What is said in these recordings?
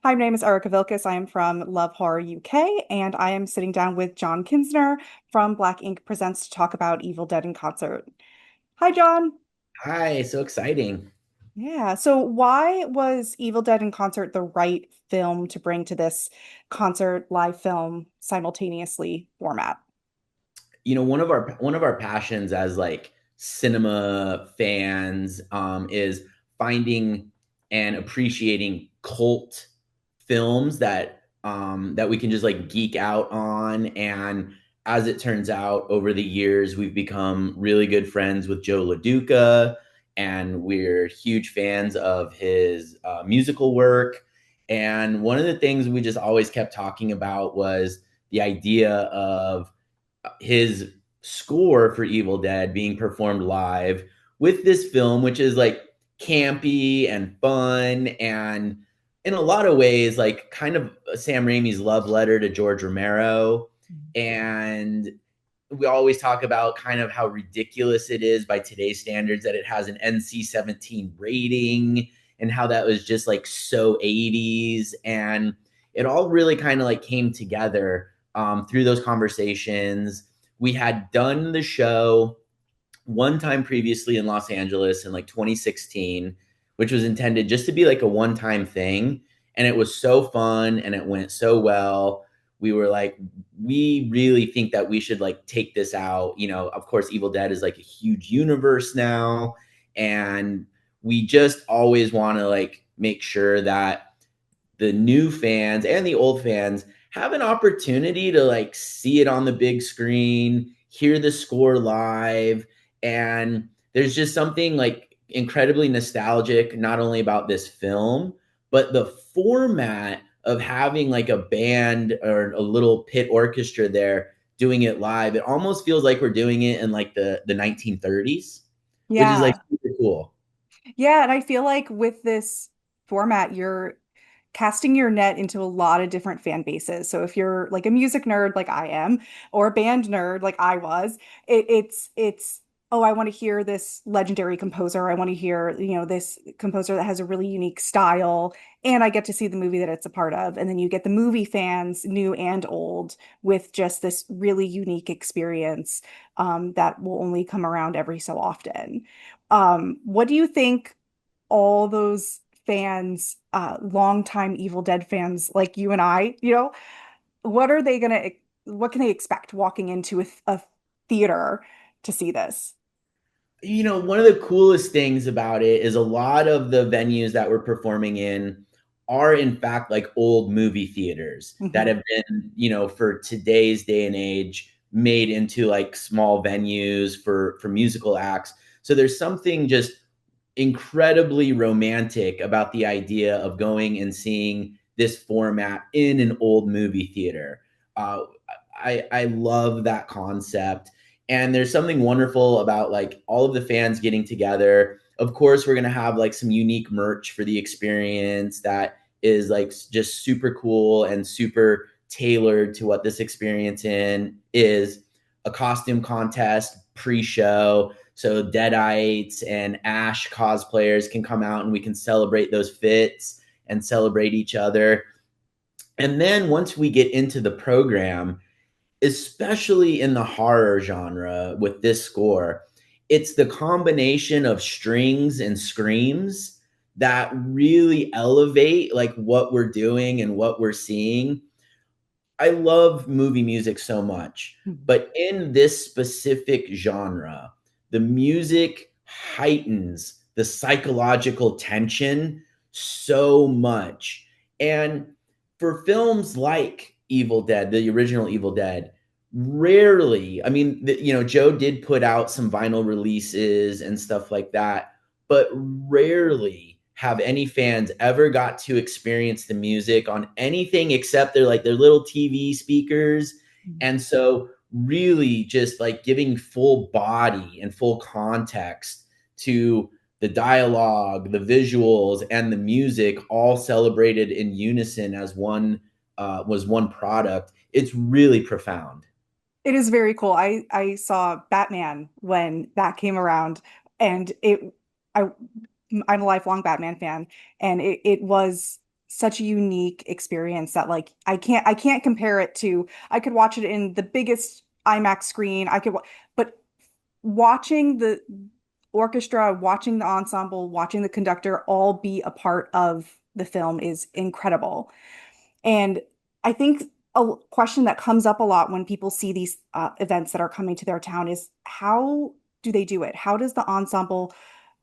Hi, my name is Erica Vilkus. I am from Love Horror UK, and I am sitting down with John Kinsner from Black Ink Presents to talk about Evil Dead in concert. Hi, John. Hi, so exciting. Yeah, so why was Evil Dead in concert the right film to bring to this concert live film simultaneously format? One of our passions as like cinema fans is finding and appreciating cult films that we can just like geek out on. And as it turns out, over the years, we've become really good friends with Joe LaDuca, and we're huge fans of his musical work. And one of the things we just always kept talking about was the idea of his score for Evil Dead being performed live with this film, which is like campy and fun and in a lot of ways like kind of Sam Raimi's love letter to George Romero. And we always talk about kind of how ridiculous it is by today's standards that it has an NC-17 rating and how that was just like so 80s. And it all really kind of like came together through those conversations. We had done the show one time previously in Los Angeles in like 2016, which was intended just to be like a one time thing. And it was so fun and it went so well. We were like, we really think that we should like take this out. Of course, Evil Dead is like a huge universe now. And we just always want to like make sure that the new fans and the old fans have an opportunity to like see it on the big screen, hear the score live. And there's just something like incredibly nostalgic, not only about this film, but the format of having like a band or a little pit orchestra there doing it live. It almost feels like we're doing it in like the 1930s, which is like Yeah. super cool. Yeah, and I feel like with this format, you're casting your net into a lot of different fan bases. So if you're like a music nerd like I am, or a band nerd like I was, it's oh, I want to hear this legendary composer. I want to hear, this composer that has a really unique style, and I get to see the movie that it's a part of. And then you get the movie fans, new and old, with just this really unique experience that will only come around every so often. What do you think all those fans, longtime Evil Dead fans like you and I, what are they gonna, what can they expect walking into a theater to see this? One of the coolest things about it is a lot of the venues that we're performing in are in fact like old movie theaters that Mhm. have been, for today's day and age made into like small venues for musical acts. So there's something just incredibly romantic about the idea of going and seeing this format in an old movie theater. Uh, I love that concept. And there's something wonderful about like all of the fans getting together. Of course, we're going to have like some unique merch for the experience that is like just super cool and super tailored to what this experience in is. A costume contest pre-show, so Deadites and Ash cosplayers can come out and we can celebrate those fits and celebrate each other. And then once we get into the program, especially in the horror genre with this score, it's the combination of strings and screams that really elevate like what we're doing and what we're seeing. I love movie music so much, but in this specific genre, the music heightens the psychological tension so much. And for films like Evil Dead, the original Evil Dead, rarely, I mean, Joe did put out some vinyl releases and stuff like that, but rarely have any fans ever got to experience the music on anything except their little TV speakers. And so really just like giving full body and full context to the dialogue, the visuals, and the music all celebrated in unison as one was one product. It's really profound. It is very cool. I saw Batman when that came around, and I I'm a lifelong Batman fan, and it was such a unique experience that like I can't compare it to. I could watch it in the biggest IMAX screen. But watching the orchestra, watching the ensemble, watching the conductor all be a part of the film is incredible. And I think a question that comes up a lot when people see these events that are coming to their town is how do they do it? How does the ensemble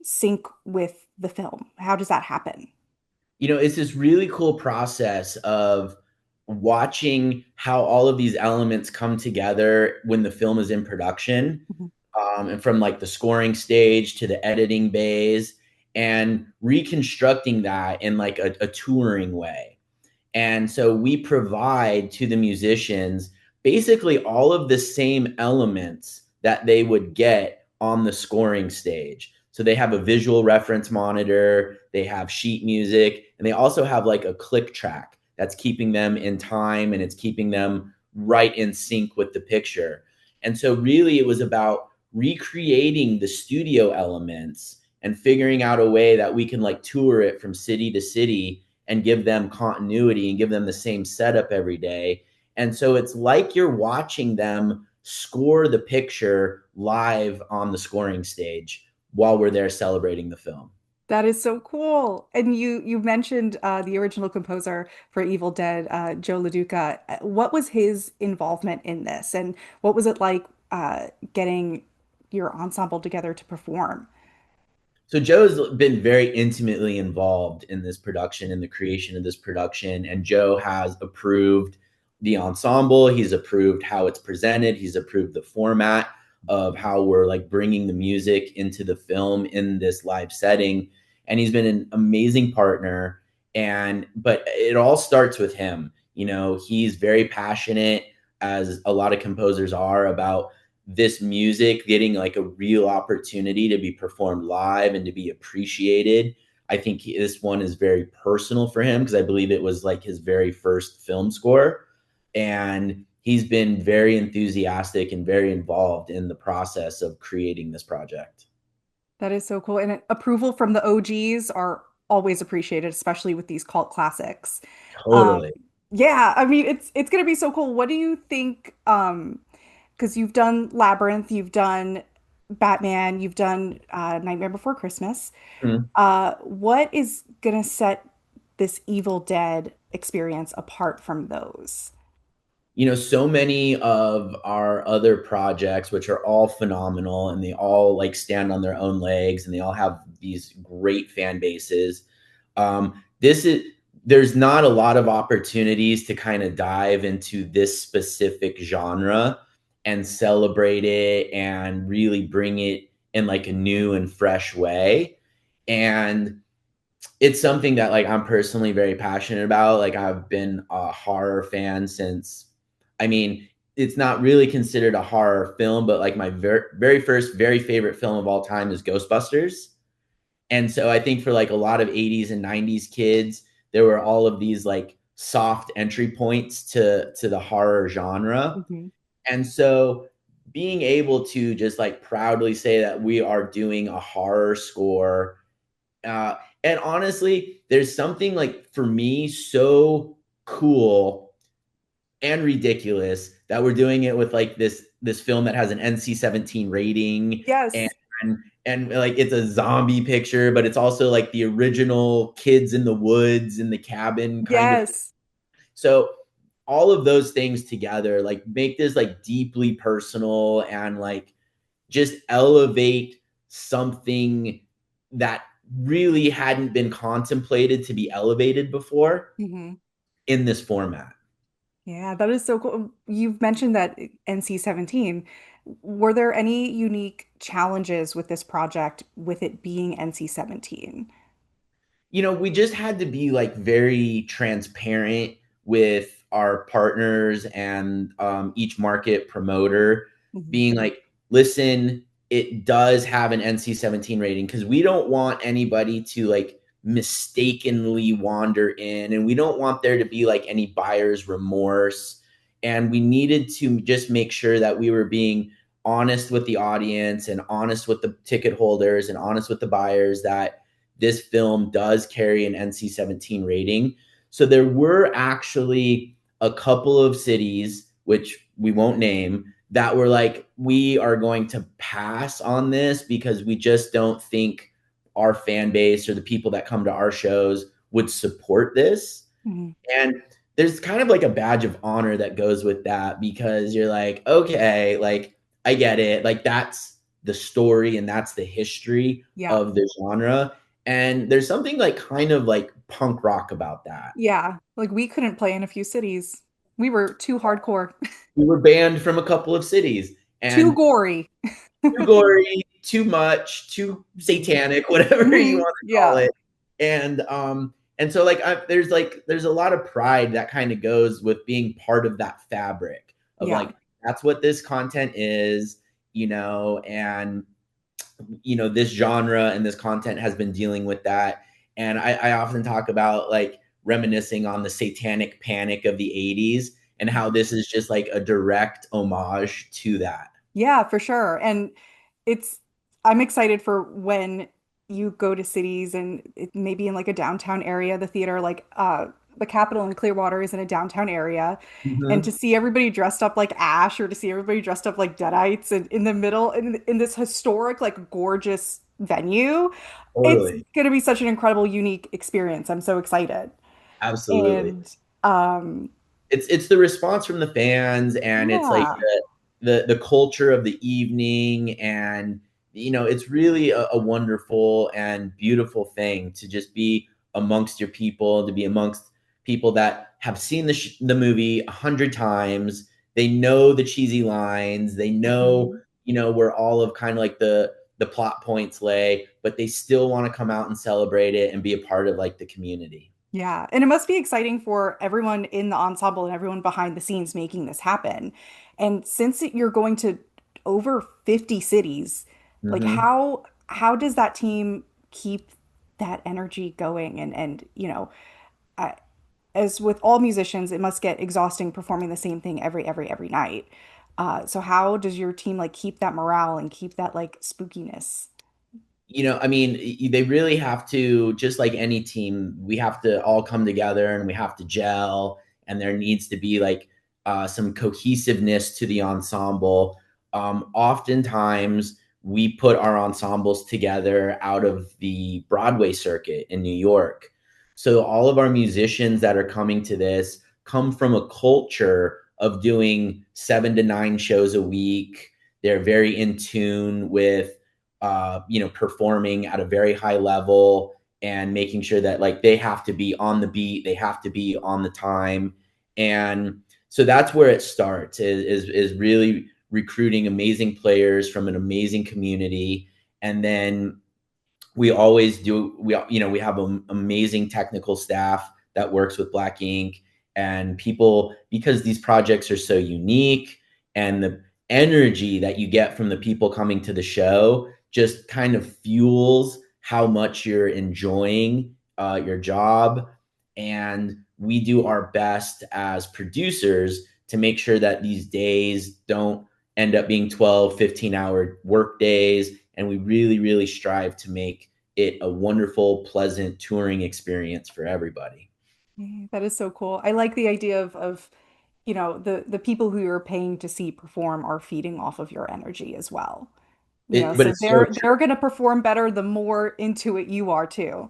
sync with the film? How does that happen? It's this really cool process of watching how all of these elements come together when the film is in production, Mhm. and from like the scoring stage to the editing bays, and reconstructing that in like a touring way. And so we provide to the musicians basically all of the same elements that they would get on the scoring stage. So they have a visual reference monitor, they have sheet music, and they also have like a click track that's keeping them in time and it's keeping them right in sync with the picture. And so really it was about recreating the studio elements and figuring out a way that we can like tour it from city to city and give them continuity and give them the same setup every day. And so it's like you're watching them score the picture live on the scoring stage while we're there celebrating the film. That is so cool. And you mentioned the original composer for Evil Dead, Joe LaDuca. What was his involvement in this, and what was it like getting your ensemble together to perform? So Joe's been very intimately involved in this production, in the creation of this production, and Joe has approved the ensemble. He's approved how it's presented. He's approved the format of how we're like bringing the music into the film in this live setting, and he's been an amazing partner. And but it all starts with him. He's very passionate, as a lot of composers are, about this music getting like a real opportunity to be performed live and to be appreciated. I think this one is very personal for him because I believe it was like his very first film score. And he's been very enthusiastic and very involved in the process of creating this project. That is so cool. And approval from the OGs are always appreciated, especially with these cult classics. Um, Totally. yeah, I mean it's gonna be so cool. What do you think? Because you've done Labyrinth, you've done Batman, you've done Nightmare Before Christmas. Mhm. What is gonna set this Evil Dead experience apart from those? So many of our other projects, which are all phenomenal and they all like stand on their own legs and they all have these great fan bases. This is There's not a lot of opportunities to kind of dive into this specific genre and celebrate it and really bring it in like a new and fresh way. And it's something that like I'm personally very passionate about. Like I've been a horror fan since, I mean, it's not really considered a horror film, but like my very first, very favorite film of all time is Ghostbusters. And so I think for like a lot of 80s and 90s kids, there were all of these like soft entry points to the horror genre. Mhm. And so being able to just like proudly say that we are doing a horror score, uh, and honestly, there's something like for me so cool and ridiculous that we're doing it with like this film that has an NC-17 rating, and Yes, and like it's a zombie picture, but it's also like the original kids in the woods in the cabin kind of. yes. So all of those things together like make this like deeply personal and like just elevate something that really hadn't been contemplated to be elevated before Mhm. in this format. Yeah, that is so cool. You've mentioned that NC-17. Were there any unique challenges with this project with it being NC-17? We just had to be like very transparent with our partners and each market promoter, Mhm. being like, listen, it does have an NC-17 rating because we don't want anybody to like mistakenly wander in, and we don't want there to be like any buyer's remorse. And we needed to just make sure that we were being honest with the audience and honest with the ticket holders and honest with the buyers that this film does carry an NC-17 rating. So there were actually a couple of cities, which we won't name, that were like, we are going to pass on this because we just don't think our fan base or the people that come to our shows would support this. Mhm. And there's kind of like a badge of honor that goes with that, because you're like, okay, like I get it. Like that's the story and that's the history Yeah. of the genre. And there's something like kind of like punk rock about that. Yeah. Like we couldn't play in a few cities. We were too hardcore, We were banned from a couple of cities, too and gory. too gory, too much, too satanic, whatever you Mhm. want to call Yeah. it. And so there's a lot of pride that kind of goes with being part of that fabric of Yeah. like, that's what this content is, and this genre and this content has been dealing with that. And I often talk about like reminiscing on the satanic panic of the 80s and how this is just like a direct homage to that. Yeah, for sure. And it's, I'm excited for when you go to cities and maybe in like a downtown area, the theater, like the Capitol in Clearwater is in a downtown area. And to Mm-hmm. see everybody dressed up like Ash or to see everybody dressed up like Deadites and in the middle in this historic, like gorgeous venue, it's Totally. going to be such an incredible, unique experience. I'm so excited. Absolutely. And um, It's the response from the fans, and it's like yeah. the culture of the evening, and it's really a wonderful and beautiful thing to just be amongst your people, to be amongst people that have seen the movie 100 times. They know the cheesy lines, they know Mhm. where all of kind of like the plot points lay, but they still want to come out and celebrate it and be a part of like the community. Yeah, and it must be exciting for everyone in the ensemble and everyone behind the scenes making this happen. And since you're going to over 50 cities, like Hmm. how does that team keep that energy going? And I, as with all musicians, it must get exhausting performing the same thing every night. So how does your team like keep that morale and keep that like spookiness? I mean, they really have to, just like any team, we have to all come together and we have to gel, and there needs to be like some cohesiveness to the ensemble. Oftentimes, we put our ensembles together out of the Broadway circuit in New York. So all of our musicians that are coming to this come from a culture of doing 7 to 9 shows a week. They're very in tune with performing at a very high level and making sure that like they have to be on the beat, they have to be on the time. And so that's where it starts is really recruiting amazing players from an amazing community. And then we have an amazing technical staff that works with Black Ink, and people, because these projects are so unique, and the energy that you get from the people coming to the show just kind of fuels how much you're enjoying your job. And we do our best as producers to make sure that these days don't end up being 12-15 hour work days, and we really really strive to make it a wonderful, pleasant touring experience for everybody. That is so cool. I like the idea of the people who you're paying to see perform are feeding off of your energy as well. But So it's so they're going to perform better the more into it you are too.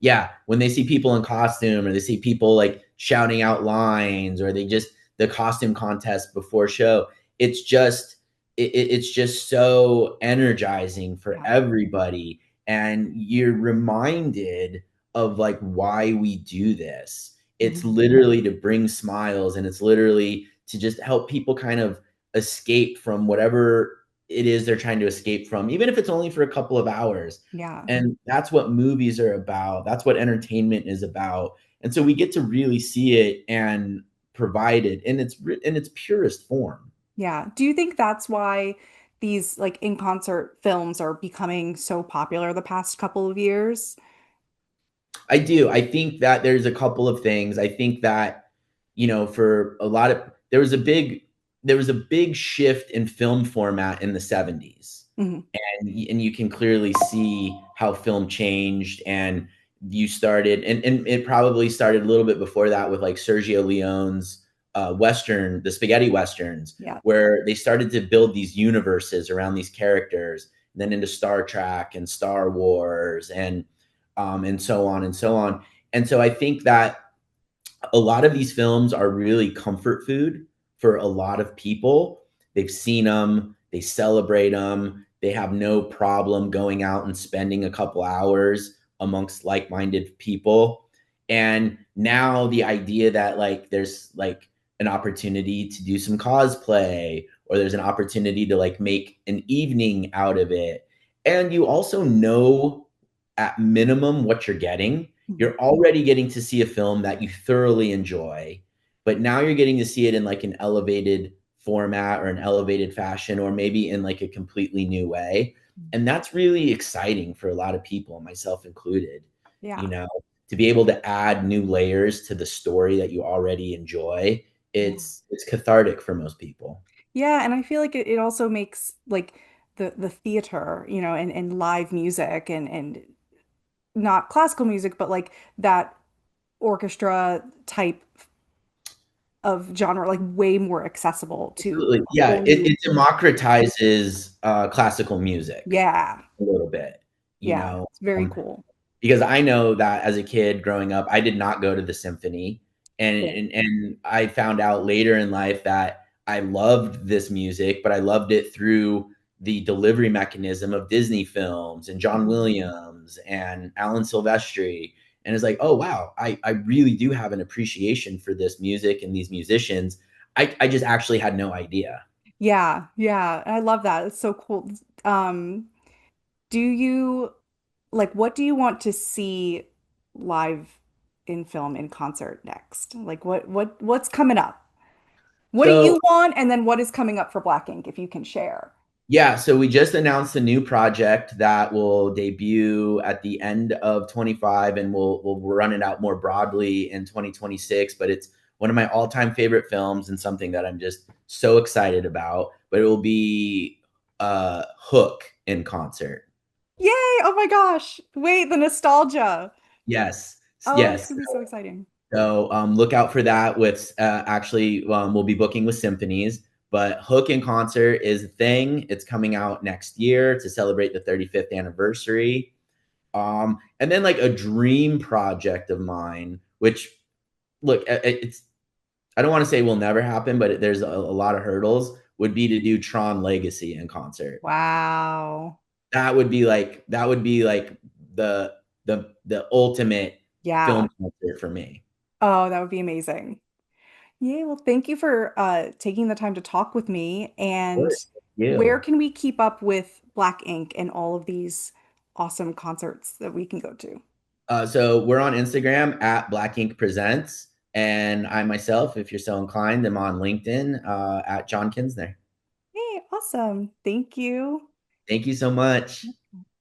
yeah, when they see people in costume, or they see people like shouting out lines, or they just the costume contest before show, it's just it's just so energizing for Yeah. everybody, and you're reminded of like why we do this. It's Mhm. literally to bring smiles, and it's literally to just help people kind of escape from whatever it is they're trying to escape from, even if it's only for a couple of hours. Yeah. And that's what movies are about. That's what entertainment is about. And so we get to really see it and provide it in its purest form. Yeah. Do you think that's why these like in concert films are becoming so popular the past couple of years? I do. I think that there's a couple of things. I think that, for a lot of there was a big shift in film format in the 70s. Mhm. And you can clearly see how film changed. And you started, and it probably started a little bit before that with like Sergio Leone's Western, the spaghetti Westerns, Yeah. where they started to build these universes around these characters, and then into Star Trek and Star Wars and so on and so on. And so I think that a lot of these films are really comfort food for a lot of people. They've seen them, they celebrate them, they have no problem going out and spending a couple hours amongst like-minded people. And now the idea that like there's like an opportunity to do some cosplay, or there's an opportunity to like make an evening out of it. And you also know at minimum what you're getting. Mhm. You're already getting to see a film that you thoroughly enjoy, but now you're getting to see it in like an elevated format or an elevated fashion, or maybe in like a completely new way. And that's really exciting for a lot of people, myself included, you Yeah. know, to be able to add new layers to the story that you already enjoy. Yeah. It's cathartic for most people. Yeah, and I feel like it also makes like the theater, and live music and not classical music, but like that orchestra type of genre, like way more accessible to Absolutely. a Yeah, whole new. it democratizes classical music Yeah, a little bit, you yeah, know, it's very um, cool. because I know that as a kid growing up, I did not go to the symphony, and Yeah. I found out later in life that I loved this music, but I loved it through the delivery mechanism of Disney films and John Mhm. Williams and Alan Silvestri. And it's like, oh wow, I really do have an appreciation for this music and these musicians. I just actually had no idea. Yeah, yeah, I love that. It's so cool. Um, do you like what do you want to see live in film in concert next? Like what's coming up? What do So you want? And then what is coming up for Black Ink, if you can share? yeah, so we just announced a new project that will debut at the end of 25, and we'll run it out more broadly in 2026, but it's one of my all-time favorite films and something that I'm just so excited about, but it will be Hook in concert. Yay! Oh my gosh. Wait, the nostalgia. Yes. Oh, it's Yes. gonna be so exciting. So look out for that. With actually, we'll be booking with symphonies, but Hook in concert is a thing. It's coming out next year to celebrate the 35th anniversary. And then like a dream project of mine, which look, it's I don't want to say will never happen, but there's a lot of hurdles. Would be to do Tron Legacy in concert. Wow. That would be like the ultimate Yeah. film concert for me. Oh, that would be amazing. Yay. Well, thank you for taking the time to talk with me. Of And course. Thank where you. can we keep up with Black Ink and all of these awesome concerts that we can go to? So we're on Instagram at Black Ink Presents, and I myself, if you're so inclined, am on LinkedIn at John Kinsner. Hey, awesome. Thank you. Thank you so much.